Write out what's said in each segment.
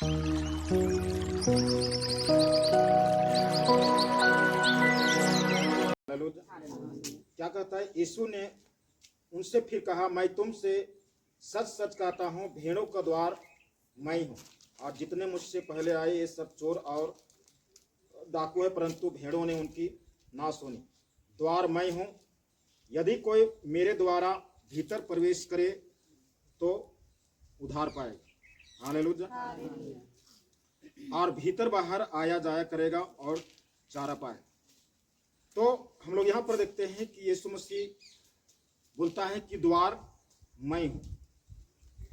क्या कहता है, यीशु ने उनसे फिर कहा, मैं तुमसे सच सच कहता हूँ, भेड़ों का द्वार मैं हूँ। और जितने मुझसे पहले आए ये सब चोर और डाकू है, परंतु भेड़ों ने उनकी ना सुनी। द्वार मैं हूँ, यदि कोई मेरे द्वारा भीतर प्रवेश करे तो उद्धार पाएगा। हालेलुया। और भीतर बाहर आया जाया करेगा और चारा पाए। तो हम लोग यहाँ पर देखते हैं कि यीशु मसीह बोलता है कि द्वार मैं हूँ,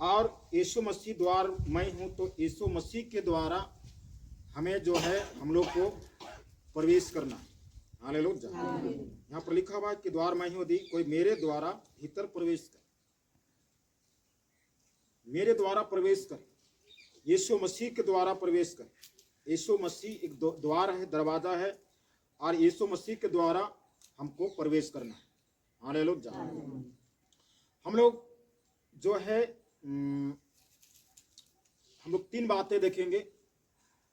और यीशु मसीह द्वार मैं हूँ, तो यीशु मसीह के द्वारा हमें जो है हम लोग को प्रवेश करना है। हालेलुया। यहाँ पर लिखा हुआ है कि द्वार मैं हूँ, यदि कोई मेरे द्वारा भीतर प्रवेश कर, मेरे द्वारा प्रवेश कर, यीशु मसीह के द्वारा प्रवेश कर। यीशु मसीह एक द्वार है, दरवाजा है, और यीशु मसीह के द्वारा हमको प्रवेश करना है। हालेलुया। हम लोग जो है हम लोग तीन बातें देखेंगे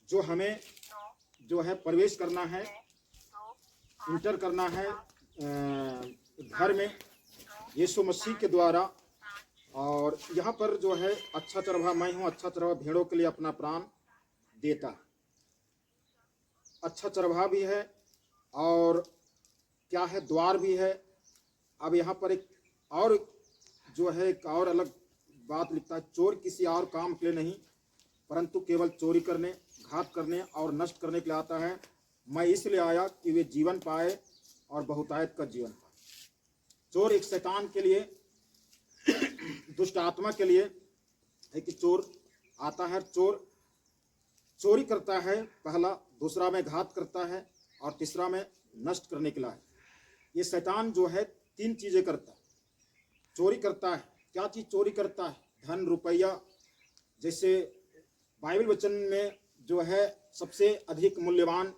जो हमें जो है प्रवेश करना है, इंटर करना है घर में यीशु मसीह के द्वारा। और यहाँ पर जो है अच्छा चरवाहा मैं हूँ, अच्छा चरवाहा भेड़ों के लिए अपना प्राण देता। अच्छा चरवाहा भी है और क्या है, द्वार भी है। अब यहाँ पर एक और जो है एक और अलग बात लिखता है, चोर किसी और काम के लिए नहीं परंतु केवल चोरी करने, घात करने और नष्ट करने के लिए आता है। मैं इसलिए आया कि वे जीवन पाए और बहुतायत का जीवन पाए। चोर एक शैतान के लिए, दुष्ट आत्मा के लिए है कि चोर आता है, चोर चोरी करता है पहला, दूसरा में घात करता है और तीसरा में नष्ट करने के लिए है। ये शैतान जो है तीन चीजें करता है। चोरी करता है, क्या चीज चोरी करता है? धन, रुपया। जैसे बाइबल वचन में जो है सबसे अधिक मूल्यवान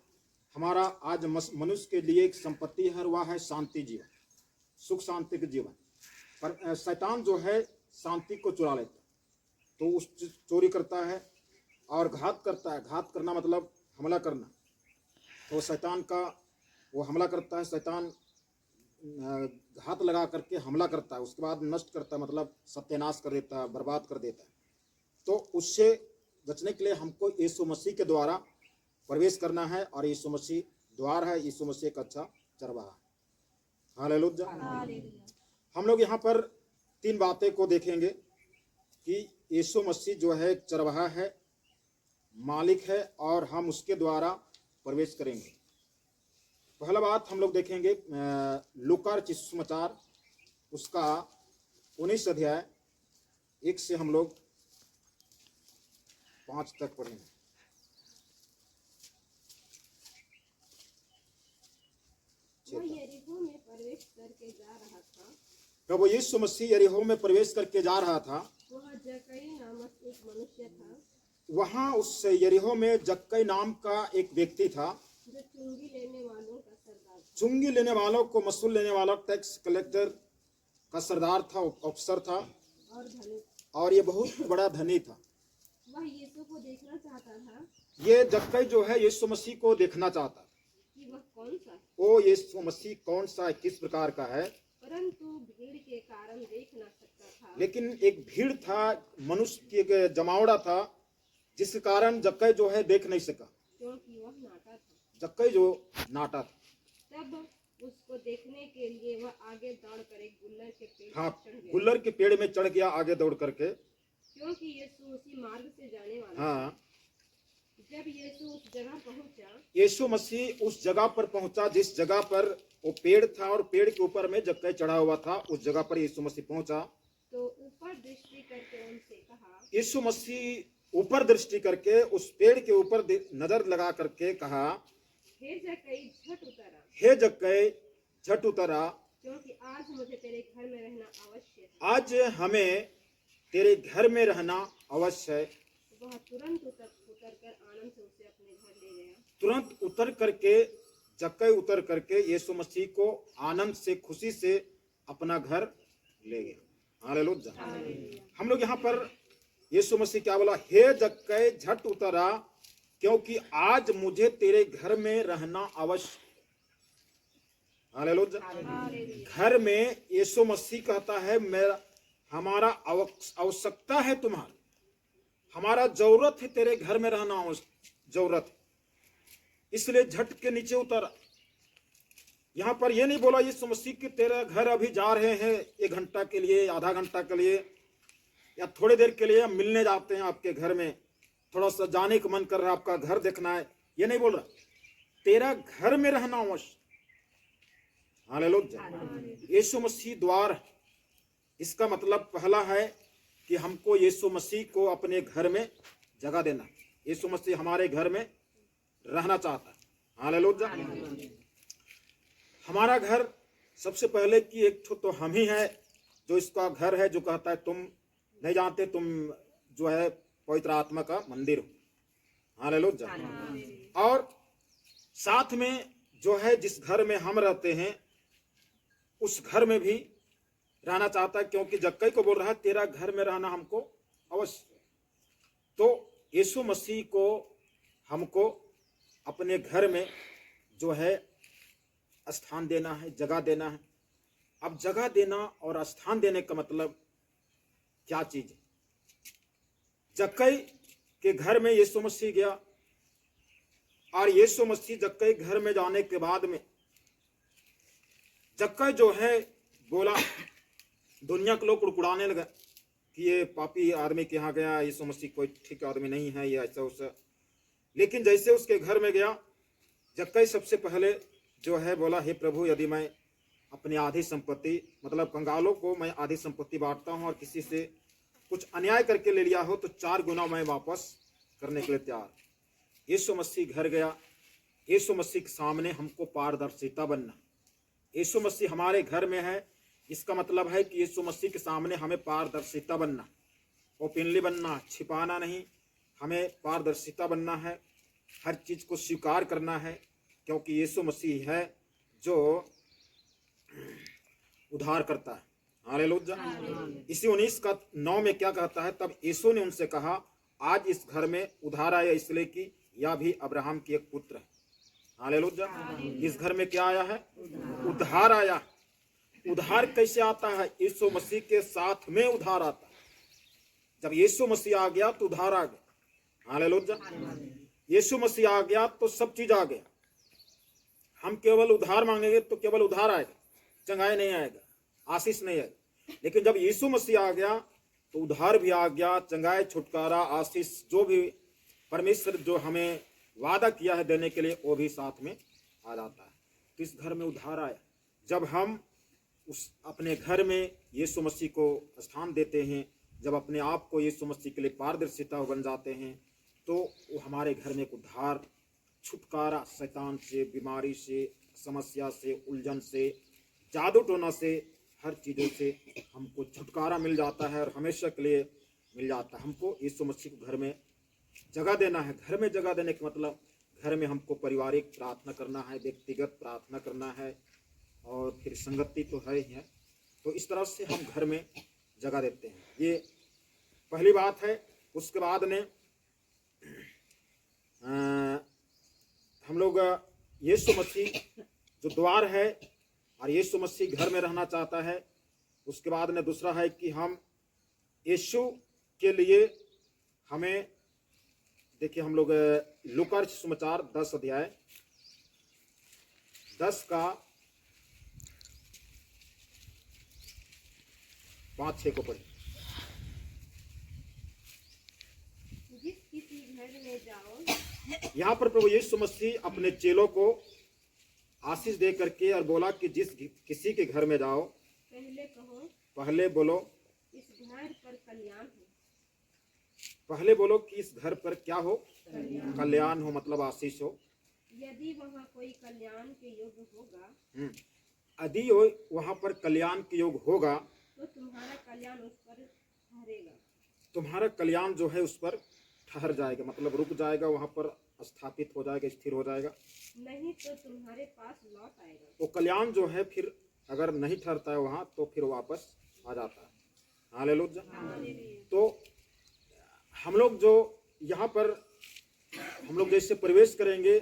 हमारा आज मनुष्य के लिए एक संपत्ति है, वह है शांति जीवन, सुख शांति के जीवन। पर शैतान जो है शांति को चुरा लेता है, तो उस चोरी करता है और घात करता है। घात करना मतलब हमला करना। तो शैतान का वो हमला करता है, शैतान घात लगा करके हमला करता है, उसके बाद नष्ट करता है, मतलब सत्यानाश कर देता है, बर्बाद कर देता है। तो उससे बचने के लिए हमको यीशु मसीह के द्वारा प्रवेश करना है, और यीशु मसीह द्वार है, यीशु मसीह एक अच्छा चरवाहा है। हालेलुया। हम लोग यहाँ पर तीन बातें को देखेंगे कि यीशु मसीह जो है एक चरवाहा है, मालिक है, और हम उसके द्वारा प्रवेश करेंगे। पहला बात हम लोग देखेंगे लूका रचित सुसमाचार उसका 19 अध्याय 1 से हम लोग 5 तक पढ़ेंगे। यरीहो में प्रवेश करके जा रहा था। प्रभु यीशु मसीह यरीहो में प्रवेश करके जा रहा था। वह जक्कई नामक एक मनुष्य था। वहाँ उस यरीहो में जक्कई नाम का एक व्यक्ति था, जो चुंगी लेने वालों का सरदार था। चुंगी लेने वालों को मसूल लेने वाला टैक्स कलेक्टर का सरदार था, अफसर था, और धनी, और ये बहुत बड़ा धनी था। वह यीशु को देखना चाहता था। ये जक्कई जो है यीशु मसीह को देखना चाहता कि वह कौन सा है, ओ यीशु मसीह कौन सा है, किस प्रकार का है। परंतु भीड़ के कारण देख न सकता था। लेकिन एक भीड़ था, मनुष्य की एक जमावड़ा था, जिस कारण जक्कई जो है देख नहीं सका, क्योंकि वह नाटा था। जक्कई जो नाटा था। तब उसको देखने के लिए वह आगे दौड़कर एक गुल्लर के पेड़ हाँ, पर चढ़ गया। गुल्लर के पेड़ में चढ़ गया आगे दौड़ करके, क्योंकि यीशु उसी मार्ग से जाने वाला हाँ। था। जब यीशु उस जगह पहुंचा, यीशु मसीह उस जगह पर पहुंचा जिस जगह पर वो पेड़ था, और पेड़ के ऊपर में जक्कई चढ़ा हुआ था। उस जगह पर यीशु मसीह पहुंचा तो ऊपर दृष्टि करके उनसे कहा। यीशु मसीह ऊपर दृष्टि करके उस पेड़ के ऊपर नजर लगा करके कहा, हे जक्कई झट उतरा, हे जक्कई झट उतरा, क्योंकि आज मुझे तेरे घर में रहना अवश्य है। आज हमें तेरे घर में रहना अवश्य है। वह तुरंत उतरकर आनंद से उसे अपने घर ले गया। तुरंत उतर करके जक्कई उतर करके यीशु मसीह को आनंद से, खुशी से अपना घर ले गया। हालेलुया। हम लोग यहाँ पर यीशु मसीह क्या बोला, हे जक्कई झट उतरा, क्योंकि आज मुझे तेरे घर में रहना अवश्य। हालेलुया। हालेलुया। घर में यीशु मसीह कहता है मेरा हमारा आवश्यकता है, तुम्हारा हमारा जरूरत है, तेरे घर में रहना जरूरत है, इसलिए झट के नीचे उतर। यहां पर यह नहीं बोला यीशु मसीह कि तेरा घर अभी जा रहे हैं 1 घंटा के लिए, आधा घंटा के लिए, या थोड़ी देर के लिए मिलने जाते हैं आपके घर में, थोड़ा सा जाने का मन कर रहा है, आपका घर देखना है, ये नहीं बोल रहा, तेरा घर में रहना अवश्य। हालेलुया। यीशु मसीह द्वार, इसका मतलब पहला है कि हमको यीशु मसीह को अपने घर में जगह देना। यीशु मसीह हमारे घर में रहना चाहता है। हालेलुया। हमारा घर सबसे पहले कि एक तो हम ही है जो इसका घर है, जो कहता है तुम नहीं जानते तुम जो है पवित्र आत्मा का मंदिर हो। हालेलुया। और साथ में जो है जिस घर में हम रहते हैं उस घर में भी रहना चाहता है, क्योंकि जक्कई को बोल रहा है तेरा घर में रहना हमको अवश्य। तो यीशु मसीह को हमको अपने घर में जो है स्थान देना है, जगह देना है। अब जगह देना और स्थान देने का मतलब क्या चीज है? जक्कई के घर में यीशु मसीह गया और यीशु मसीह जक्कई घर में जाने के बाद में जक्कई जो है बोला, दुनिया के लोग कुड़कुड़ाने लगे कि ये पापी आदमी के यहाँ गया, यीशु मसीह कोई ठीक आदमी नहीं है, ये ऐसा वैसा। लेकिन जैसे उसके घर में गया, जक्कई सबसे पहले जो है बोला, हे प्रभु, यदि मैं अपनी आधी संपत्ति, मतलब कंगालों को मैं आधी संपत्ति बांटता हूँ और किसी से कुछ अन्याय करके ले लिया हो तो 4 गुना मैं वापस करने के लिए तैयार। यीशु मसीह घर गया। यीशु मसीह के सामने हमको पारदर्शिता बनना। यीशु मसीह हमारे घर में है, इसका मतलब है कि यीशु मसीह के सामने हमें पारदर्शिता बनना, ओपनली बनना, छिपाना नहीं, हमें पारदर्शिता बनना है, हर चीज को स्वीकार करना है, क्योंकि यीशु मसीह है जो उद्धार करता है। हालेलुया। इसी 19:9 में क्या कहता है, तब यीशु ने उनसे कहा, आज इस घर में उद्धार आया, इसलिए कि यह भी अब्राहम की एक पुत्र है। हालेलुया। इस घर में क्या आया है? उद्धार आया। उद्धार कैसे आता है? यीशु मसीह के साथ में उद्धार आता है। जब यीशु मसीह आ गया तो उद्धार आ गया। हालेलुया। यीशु मसीह आ गया तो सब चीज आ गया। हम केवल उद्धार मांगेंगे तो केवल उद्धार आएगा, चंगाई नहीं आएगा, आशीष नहीं आएगा। लेकिन जब यीशु मसीह आ गया तो उद्धार भी आ गया, चंगाई, छुटकारा, आशीष, जो भी परमेश्वर जो हमें वादा किया है देने के लिए, वो भी साथ में आ जाता है। तो इस घर में उद्धार आया। जब हम उस अपने घर में यीशु मसीह को स्थान देते हैं, जब अपने आप को यीशु मसीह के लिए पारदर्शिता बन जाते हैं, तो वो हमारे घर में एक उद्धार, छुटकारा, शैतान से, बीमारी से, समस्या से, उलझन से, जादू टोना से, हर चीज़ों से हमको छुटकारा मिल जाता है और हमेशा के लिए मिल जाता है। हमको यीशु मसीह को घर में जगह देना है। घर में जगह देने का मतलब घर में हमको पारिवारिक प्रार्थना करना है, व्यक्तिगत प्रार्थना करना है, और फिर संगति तो है ही है। तो इस तरह से हम घर में जगह देते हैं। ये पहली बात है। उसके बाद में हम लोग यीशु मसीह जो द्वार है और यीशु मसीह घर में रहना चाहता है। उसके बाद में दूसरा है कि हम यीशु के लिए हमें, देखिए हम लोग लूका सुसमाचार 10 अध्याय 10 का 5-6 को पढ़े। जिस किसी घर में जाओ, यहाँ पर प्रभु यीशु मसीह अपने चेलों को आशीष दे करके और बोला कि जिस किसी के घर में जाओ, पहले कहो, पहले बोलो, इस घर पर कल्याण हो। पहले बोलो कि इस घर पर क्या हो? कल्याण हो, मतलब आशीष हो। यदि वहाँ कोई कल्याण के योग्य होगा, यदि वहाँ पर कल्याण के योग होगा, तो तुम्हारा कल्याण उस पर ठहरेगा। तुम्हारा कल्याण जो है उस पर ठहर जाएगा, मतलब रुक जाएगा, वहाँ पर स्थापित हो जाएगा, स्थिर हो जाएगा। नहीं तो तुम्हारे पास लौट आएगा। वो कल्याण जो है फिर अगर नहीं ठहरता है वहाँ, तो फिर वापस आ जाता है। हालेलुया। तो हम लोग जो यहाँ पर हम लोग जैसे प्रवेश करेंगे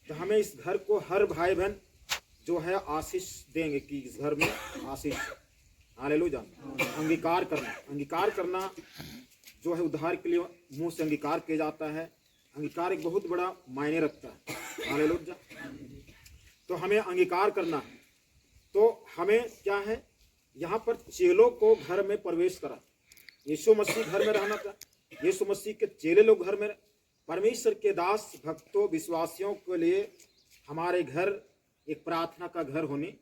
तो हमें इस घर को हर भाई बहन जो है आशीष देंगे कि इस घर में आशीष। हालेलुया। अंगीकार करना जो है उद्धार के लिए मुंह से अंगीकार किया जाता है। अंगीकार एक बहुत बड़ा मायने रखता है। हालेलुया। तो हमें अंगीकार करना है। तो हमें क्या है, यहाँ पर चेलों को घर में प्रवेश करा। यीशु मसीह घर में रहना था। यीशु मसीह के चेले लोग घर में, परमेश्वर के दास भक्तों विश्वासियों के लिए हमारे घर एक प्रार्थना का घर होनी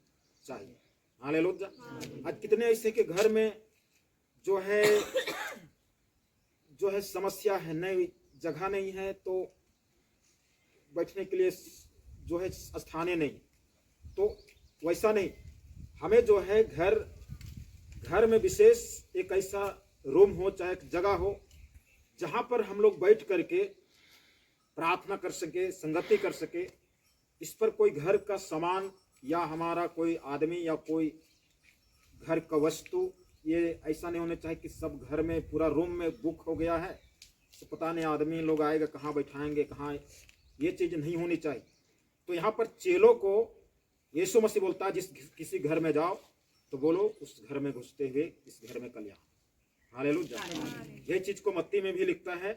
चाहिए। हालेलुया। आज कितने ऐसे के घर में जो है समस्या है, नहीं जगह नहीं है, तो बैठने के लिए जो है स्थान नहीं। तो वैसा नहीं, हमें जो है घर में विशेष एक ऐसा रूम हो, चाहे एक जगह हो, जहाँ पर हम लोग बैठ करके प्रार्थना कर सके, संगति कर सके। इस पर कोई घर का सामान या हमारा कोई आदमी या कोई घर का वस्तु, ये ऐसा नहीं होना चाहिए कि सब घर में पूरा रूम में बुक हो गया है, तो पता नहीं आदमी लोग आएगा कहाँ बैठाएंगे कहाँ, ये चीज़ नहीं होनी चाहिए। तो यहाँ पर चेलों को यीशु मसीह बोलता है जिस किसी घर में जाओ तो बोलो उस घर में घुसते हुए इस घर में कल्याण। हालेलुया। ये चीज़ को मत्ती में भी लिखता है।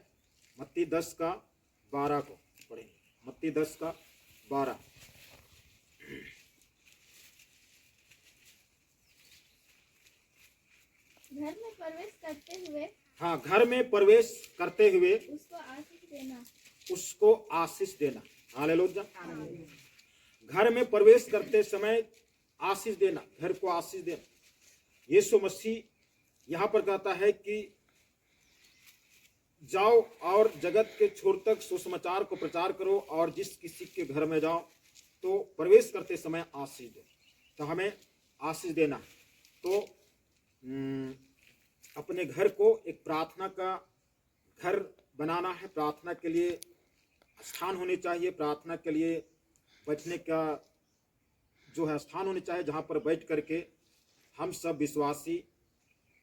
मत्ती 10:12 को पढ़ेंगे। मत्ती 10:12। घर में प्रवेश करते हुए, हाँ, घर में प्रवेश करते हुए उसको आशीष देना। उसको आशीष देना। हालेलुया। घर में प्रवेश करते समय आशीष देना, घर को आशीष देना। यीशु मसीह यहाँ पर कहता है कि जाओ और जगत के छोर तक सुसमाचार को प्रचार करो, और जिस किसी के घर में जाओ तो प्रवेश करते समय आशीष दो। तो हमें आशीष देना। तो अपने घर को एक प्रार्थना का घर बनाना है। प्रार्थना के लिए स्थान होने चाहिए, प्रार्थना के लिए बैठने का जो है स्थान होने चाहिए, जहाँ पर बैठ करके हम सब विश्वासी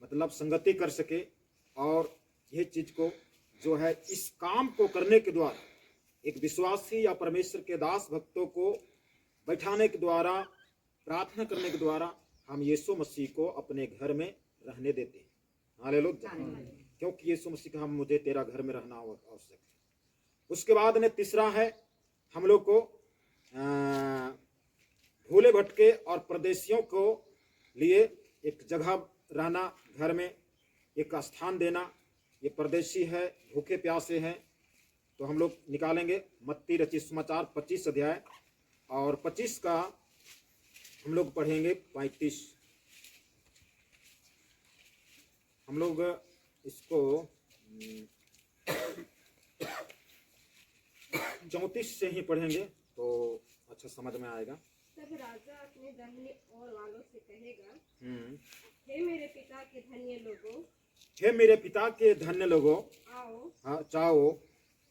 मतलब संगति कर सके। और ये चीज़ को जो है इस काम को करने के द्वारा एक विश्वासी या परमेश्वर के दास भक्तों को बैठाने के द्वारा, प्रार्थना करने के द्वारा हम यीशु मसीह को अपने घर में रहने देते हैं। हालेलुया। क्योंकि यीशु मसीह का हम मुझे तेरा घर में रहना आवश्यक है। उसके बाद में तीसरा है, हम लोग को भूले भटके और परदेशियों को लिए एक जगह रहना, घर में एक स्थान देना। ये परदेशी है, भूखे प्यासे हैं, तो हम लोग निकालेंगे मत्ती रचित समाचार 25 अध्याय और 25 का हम लोग पढ़ेंगे 35। हम लोग इसको 34 से ही पढ़ेंगे तो अच्छा समझ में आएगा। तब राजा अपने दाहिने ओर वालों से कहेगा, हे मेरे पिता के धन्य लोगों, हे मेरे पिता के धन्य लोगों, आओ, हाँ, चाहो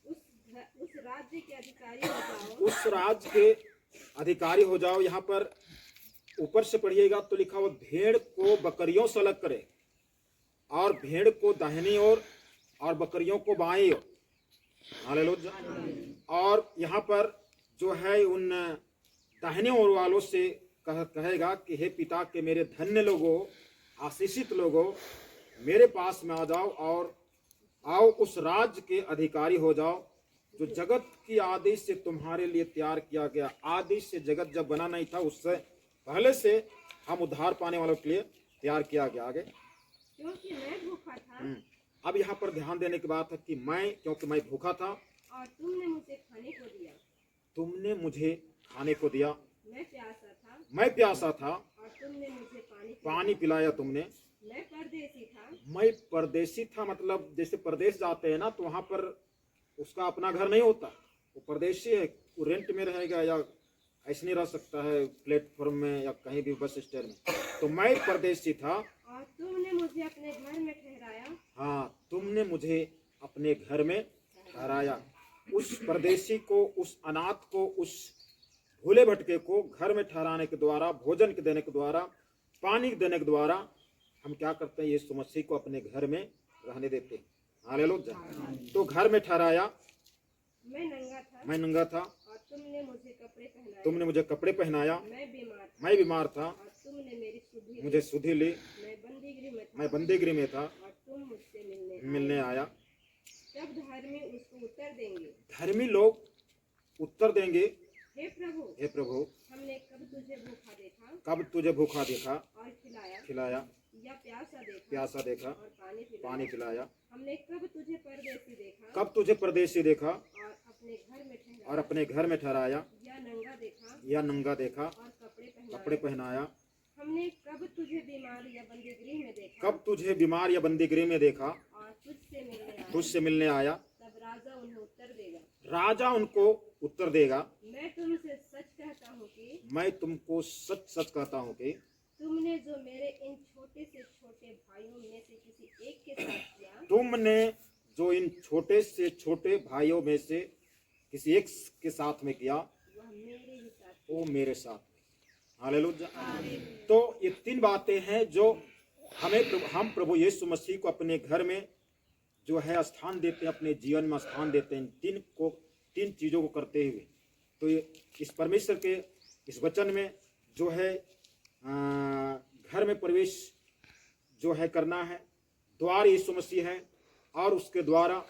उस राज्य के अधिकारी हो जाओ, उस राज्य के अधिकारी हो जाओ। यहाँ पर ऊपर से पढ़िएगा तो लिखा हुआ, भेड़ को बकरियों से अलग करे, और भेड़ को दाहिनी ओर और बकरियों को बाईं ओर। हालेलुया। और यहाँ पर जो है उन दाहिने ओर वालों से कहेगा कि हे पिता के मेरे धन्य लोगों, आशीषित लोगों, मेरे पास में आ जाओ और आओ उस राज्य के अधिकारी हो जाओ जो जगत की आदि से तुम्हारे लिए तैयार किया गया। आदि से जगत जब बना नहीं था, उससे पहले से हम उद्धार पाने वालों के लिए तैयार किया गया। आगे, क्योंकि मैं भूखा था, अब यहाँ पर ध्यान देने की बात है कि क्योंकि मैं भूखा था और तुमने मुझे खाने को दिया, तुमने मुझे खाने को दिया, मैं प्यासा था और तुमने मुझे पानी पिलाया तुमने, मैं परदेसी था। मतलब जैसे परदेश जाते हैं ना, तो वहाँ पर उसका अपना घर नहीं होता, वो परदेशी है, वो रेंट में रहेगा या ऐसे नहीं रह सकता है प्लेटफॉर्म में या कहीं भी बस स्टैंड में। तो मैं परदेशी था और तुमने मुझे अपने घर में ठहराया। हाँ, तुमने मुझे अपने घर में ठहराया। उस परदेशी को, उस अनाथ को, उस भूले भटके को घर में ठहराने के द्वारा, भोजन के देने के द्वारा, पानी देने के द्वारा हम क्या करते हैं, यीशु मसीह को अपने घर में रहने देते हैं। हालेलुया। तो घर में ठहराया, मैं नंगा था और तुमने मुझे कपड़े पहनाए। तुमने मुझे कपड़े पहनाया, मैं बीमार था और तुमने मेरी सुधि मुझे सुधि ली। मैं बंदीगृह में था मैं बंदीगृह में था और तुम मुझसे मिलने आया। तब धर्मी उसको उत्तर देंगे, धर्मी लोग उत्तर देंगे, हे हे प्रभु, हमने कब तुझे भूखा देखा कब तुझे भूखा देखा और खिलाया, या प्यासा देखा और पानी पिलाया, हमने कब तुझे परदेसी देखा कब तुझे परदेसी देखा और और अपने घर में ठहराया, या नंगा देखा और कपड़े कपड़े पहनाया। हमने कब तुझे बीमार या बंदीगृह में देखा कब तुझे बीमार या बंदीगृह में देखा और तुझसे मिलने आया। तब राजा उन्हें उत्तर देगा, राजा उनको उत्तर देगा, मैं तुमसे सच कहता हूँ कि मैं तुमको सच सच कहता हूँ कि तुमने जो मेरे इन छोटे से छोटे भाइयों में से किसी एक के साथ किया, तुमने जो इन छोटे से छोटे भाइयों में से किसी एक के साथ में किया, वह मेरे ही साथ। वो मेरे साथ। हालेलुया। तो ये तीन बातें हैं जो हम प्रभु यीशु मसीह को अपने घर में जो है स्थान देते हैं, अपने जीवन में स्थान देते हैं, तीन चीजों को करते हुए। तो ये इस परमेश्वर के इस वचन में जो है घर में प्रवेश जो है करना है, द्वार यीशु मसीह है और उसके द्वारा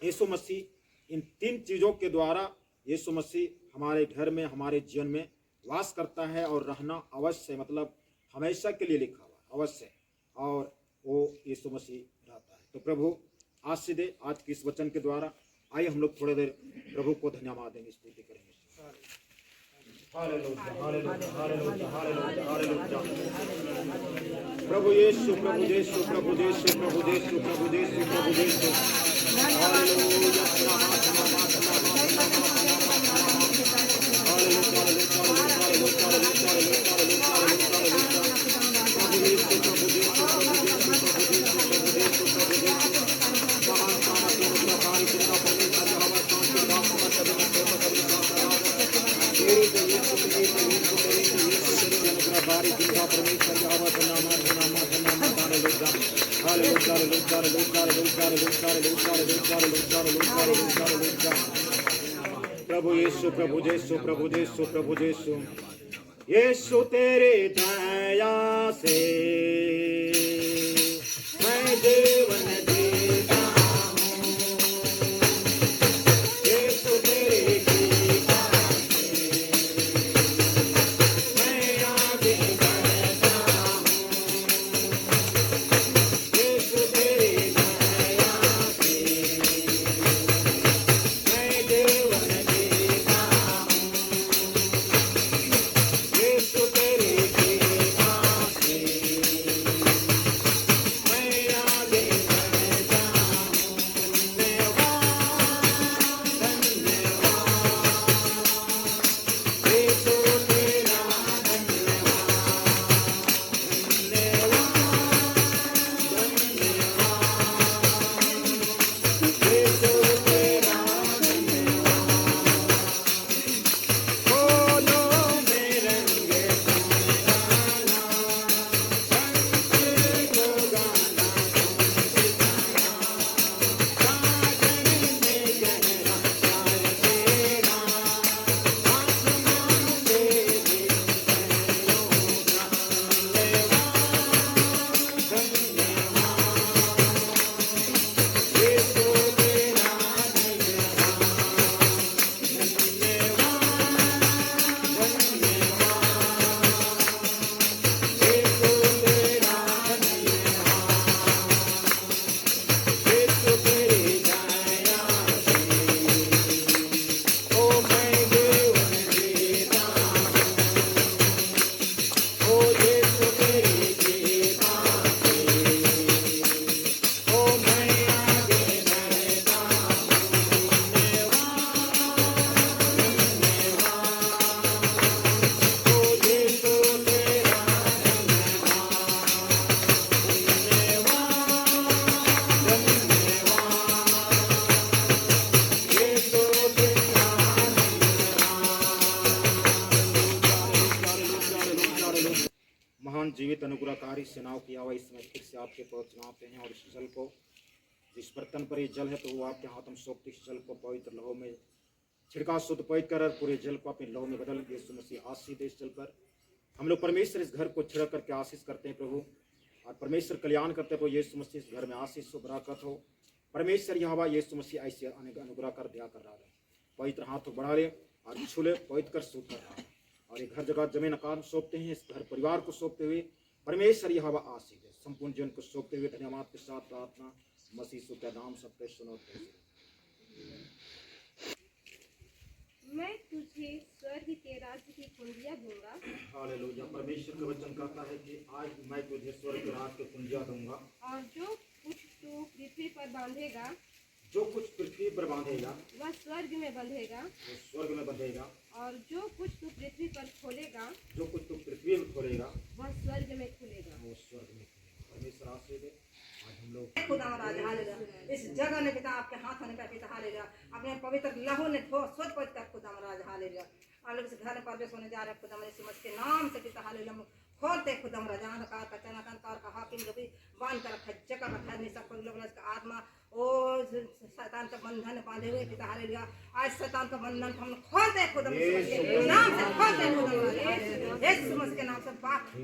यीशु मसीह, इन तीन चीजों के द्वारा यीशु मसीह हमारे घर में, हमारे जीवन में वास करता है और रहना अवश्य, मतलब हमेशा के लिए लिखा हुआ अवश्य, और वो यीशु मसीह रहता है। तो प्रभु आशीष दे आज की इस वचन के द्वारा। आइए हम लोग थोड़ी देर प्रभु को धन्यवाद देंगे, स्तुति करेंगे। Hallelujah, hallelujah, hallelujah, hallelujah, hallelujah. प्रभु यीशु, प्रभु यीशु, प्रभु यीशु, प्रभु यीशु, प्रभु यीशु, प्रभु यीशु। हालेलुया, प्रभु यीशु, प्रभु यीशु, प्रभु यीशु, प्रभु यीशु। यीशु तेरे दया से मैं जीवन जीता हूँ, यीशु तेरे कृपा से मैं आगे बढ़ता हूँ, यीशु तेरे दया से मैं जीवन जीता हूँ, यीशु तेरे कृपा से मैं आगे बढ़ता हूँ। महान जीवित अनुग्रहकारी सेनाओं की आवाज़ में फिर से आपके पास चुनाते हैं और इस जल को जिस बर्तन पर ये जल है तो वो आपके हाथ में सौंपते इस जल को पवित्र लहू में छिड़का शुद्ध पवित्र कर पूरे जल को अपने लहू में बदल यीशु मसीह आशीष दे इस जल पर। हम लोग परमेश्वर इस घर को छिड़क करके आशीष करते हैं प्रभु, और परमेश्वर कल्याण करते हैं प्रभु। यीशु मसीह इस घर में आशीष हो बरकत हो। परमेश्वर यहोवा यीशु मसीह ऐसे अनुग्रह कर दिया कर रहा है। पवित्र हाथ बढ़ा ले और छूले पवित्र कर शुद्ध कर रहा है। और ये घर जगह जमीन आकाश सौंपते हैं, इस घर परिवार को सौंपते हुए परमेश्वर यहोवा आशीष दे। संपूर्ण जीवन को सौंपते हुए धन्यवाद के साथ प्रार्थना मसीह यीशु के नाम सबके सुनो। मैं तुझे स्वर्ग के राज्य की कुंजियां दूंगा। हालेलुया। परमेश्वर का वचन कहता है कि आज मैं तुझे स्वर्ग के राज के कुंजियां दूंगा, और जो कुछ तू पृथ्वी पर बांधेगा जो कुछ पृथ्वी पर बांधेगा वह स्वर्ग में बंधेगा, वो स्वर्ग में बंधेगा, और जो कुछ तू पृथ्वी पर खोलेगा जो कुछ तू पृथ्वी में खोलेगा वह स्वर्ग में खुलेगा। वो स्वर्ग में खुलेगा। परमेश्वर आशीष दे। आज हम लोग खुदा महाराज हालेलुया। इस जगह ने पिता आपके हाथों ने पिता हालेलुया, अपने पवित्र लहू ने धो स्वच्छ पवित्र कर खुदा महाराज हालेलुया। और लोग इस घर में प्रवेश होने जा रहे हैं खुदा मसीह मसीह के नाम से पिता हालेलुया। खोलते खुदा महाराज अंधकार का चनाकार का हाकिम जो भी बांध कर रखा जगह रखा है सब लोग इसका आत्मा ओ शैतान का बंधन बांधे हुए पिता हालेलुया। आज शैतान का बंधन हम खोलते हैं खुदा मसीह के नाम से खोलते हैं खुदा महाराज यीशु मसीह के नाम से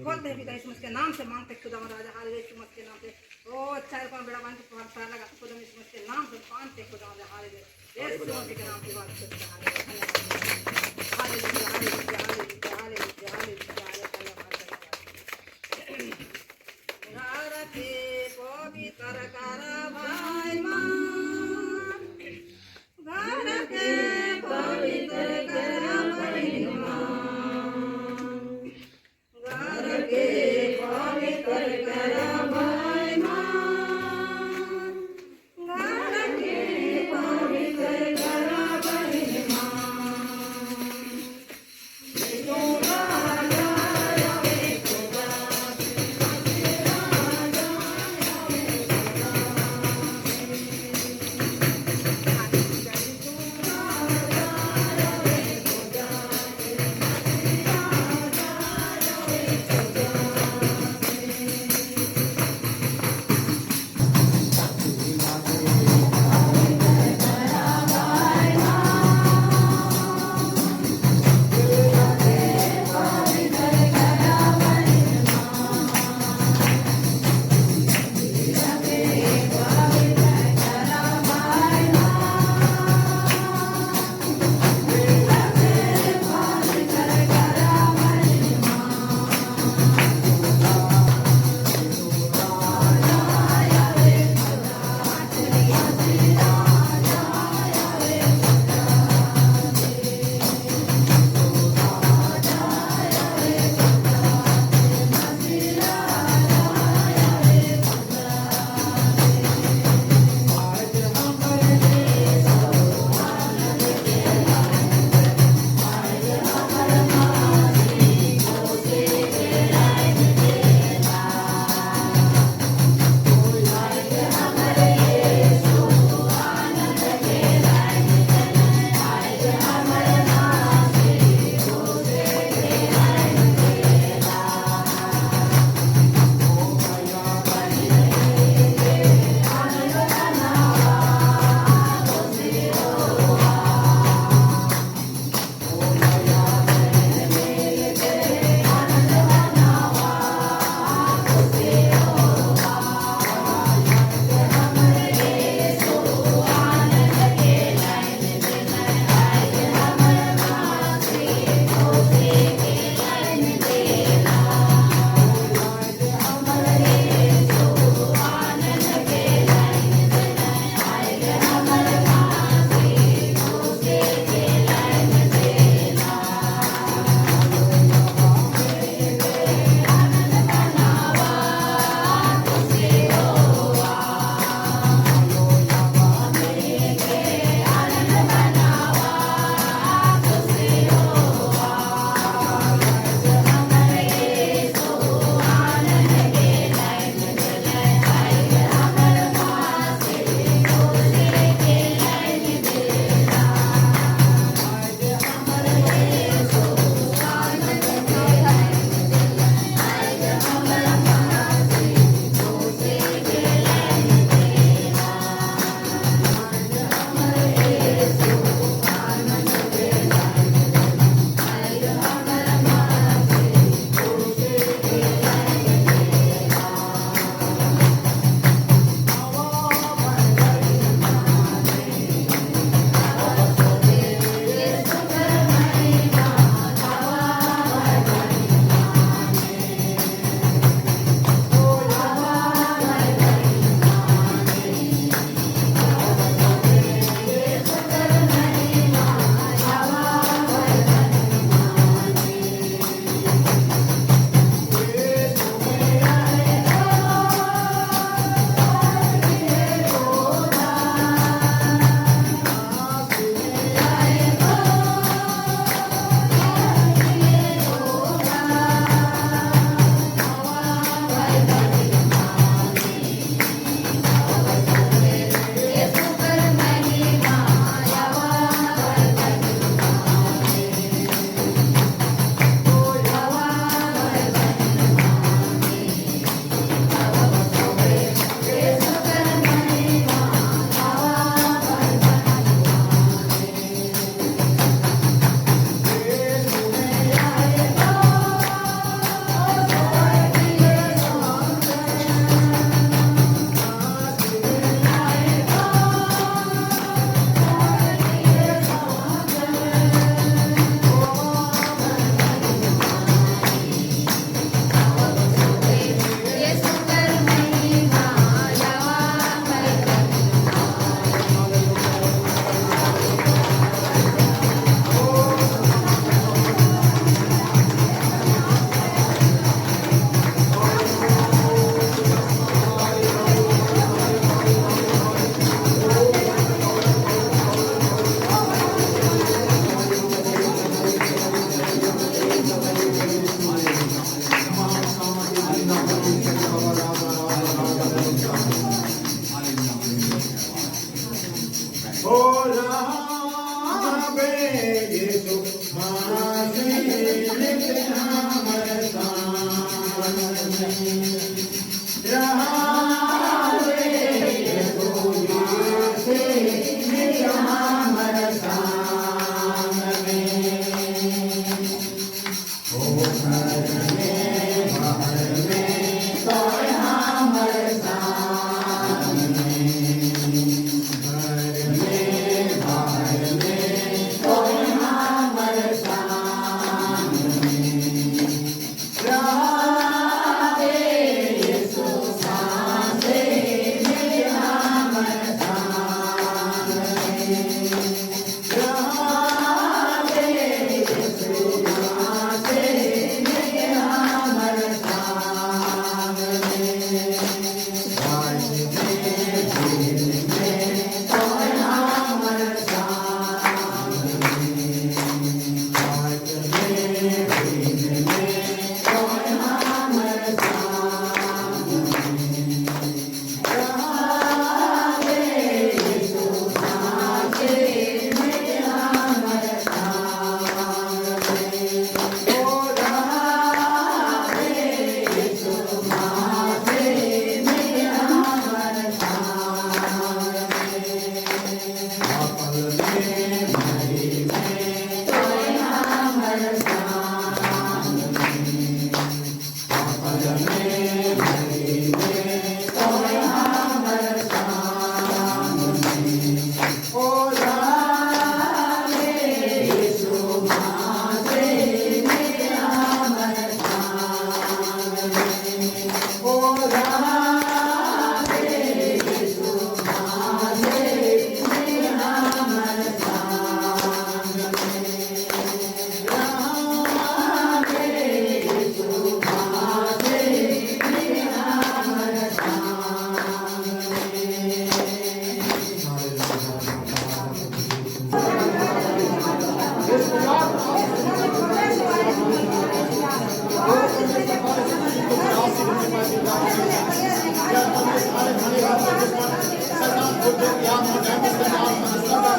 खोलते हैं पिता यीशु मसीह के नाम से मांगते खुदा महाराज हालेलुया। यीशु मसीह के नाम से ओ अच्छा है कौन बड़ा बांध के प्रभाव लगा खुदा यीशु मसीह के नाम से बांधते खुदा महाराज हालेलुया। यीशु मसीह के नाम से बात करते hallelujah hallelujah hallelujah hallelujah hallelujah. घर के पवित्र कर भाई मां, घर के पवित्र कर भाई मां, घर के पवित्र कर भाई मां, घर के पवित्र कर भाई मां। हो रहावे यीशु मसीह नित्य हमर शान में रहावे यीशु मसीह नित्य हमर शान में हो घर में बाहर में तोय हमर शान में घर में बाहर में तोय हमर शान में रहावे यीशु मसीह नित्य हमर शान में रहावे यीशु मसीह नित्य हमर शान में आज में दिन में तोय हमर शान में आज में दिन में तोय हमर शान में रहावे यीशु मसीह नित्य हमर शान में हो रहावे यीशु मसीह नित्य हमर शान में आपल में भरी में तोय हमर शान में आपल में भरी में तोय हमर शान में हो रहावे यीशु मसीह नित्य हमर शान में हो रहावे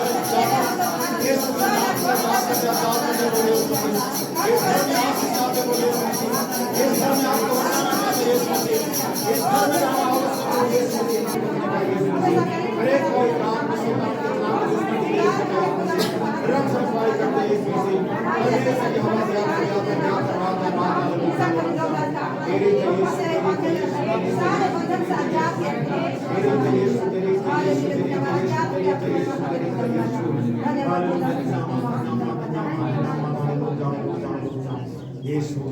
यीशु मसीह नित्य हमर शान में रहावे यीशु मसीह नित्य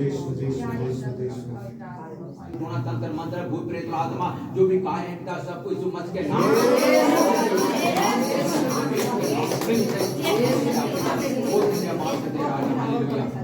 हमर तंत्र मंत्र भूत प्रेत आत्मा जो भी काय है पिता सब कुछ मत के नाम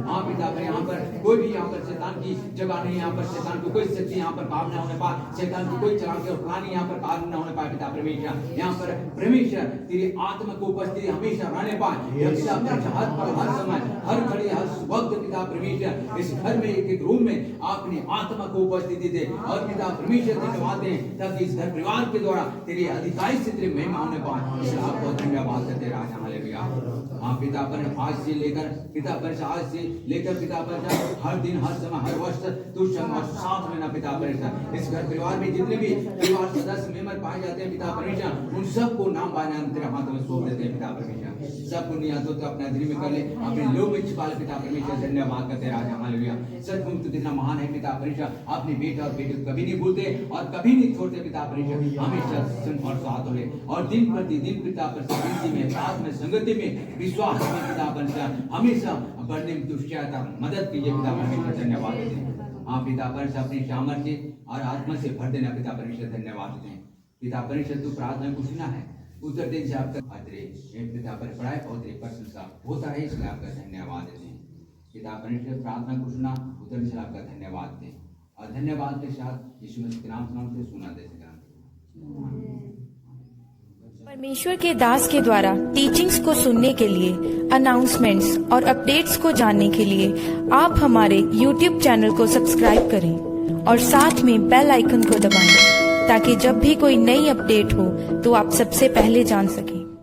हाँ पिता पर यहाँ पर कोई भी यहाँ पर शैतान की जगह नहीं, यहाँ पर शैतान को कोई शक्ति यहाँ पर काम न होने पाए, शैतान की कोई चलान के और प्लानिंग यहाँ पर काम न होने पाए पिता परमेश्वर। यहाँ पर परमेश्वर तेरी आत्मा को उपस्थिति हमेशा रहने पाए पिता परमेश्वर, हर पल हर समय हर घड़ी हर वक्त पिता परमेश्वर इस घर में एक रूम में अपनी आत्मा को उपस्थिति दे और पिता परमेश्वर से करवाते हैं ताकि इस घर परिवार के द्वारा तेरी अधिकारी से तेरी महिमा होने पाए। इसलिए आपको धन्यवाद करते राजा हालेलुया। हाँ पिता पर आज से लेकर पिता पर आज से लेकर पिता पर हर दिन हर समय हर वर्ष तू संग और साथ में ना पिता परमेश्वर इस घर परिवार में जितने भी परिवार सदस्य मेंबर पाए जाते हैं पिता परमेश्वर उन सबको नाम बाना तेरे हाथों में सौंप देते हैं पिता परमेश्वर। सबको नियतों तो अपने दिल में कर ले, अपने लोग में छिपा ले पिता परमेश्वर। धन्यवाद करते राजा हालेलुया। सचमुच तू कितना महान है पिता परमेश्वर, अपने बेटा और बेटी को कभी नहीं भूलते और कभी नहीं छोड़ते पिता परमेश्वर। हमेशा सुन और साथ हो ले और दिन प्रतिदिन पिता परमेश्वर में साथ में संगति में विश्वास में पिता परमेश्वर हमेशा बढ़ने में दुष्टता मदद कीजिए पिता परमेश्वर। धन्यवाद देते हैं हाँ पिता परमेश्वर, अपनी सामर्थ्य और आत्मा से भर देना पिता परमेश्वर। धन्यवाद देते हैं पिता परमेश्वर। तू प्रार्थना को सुना है, उत्तर देने से आपका पिता पर पढ़ाई और तेरी प्रशंसा होता है, इसलिए आपका धन्यवाद देते हैं पिता परमेश्वर। प्रार्थना को सुना, उत्तर से आपका धन्यवाद दें और धन्यवाद के साथ यीशु मसीह के नाम से सुना दे सका। परमेश्वर के दास के द्वारा टीचिंग्स को सुनने के लिए, अनाउंसमेंट्स और अपडेट्स को जानने के लिए आप हमारे YouTube चैनल को सब्सक्राइब करें और साथ में बेल आइकन को दबाएं ताकि जब भी कोई नई अपडेट हो तो आप सबसे पहले जान सकें।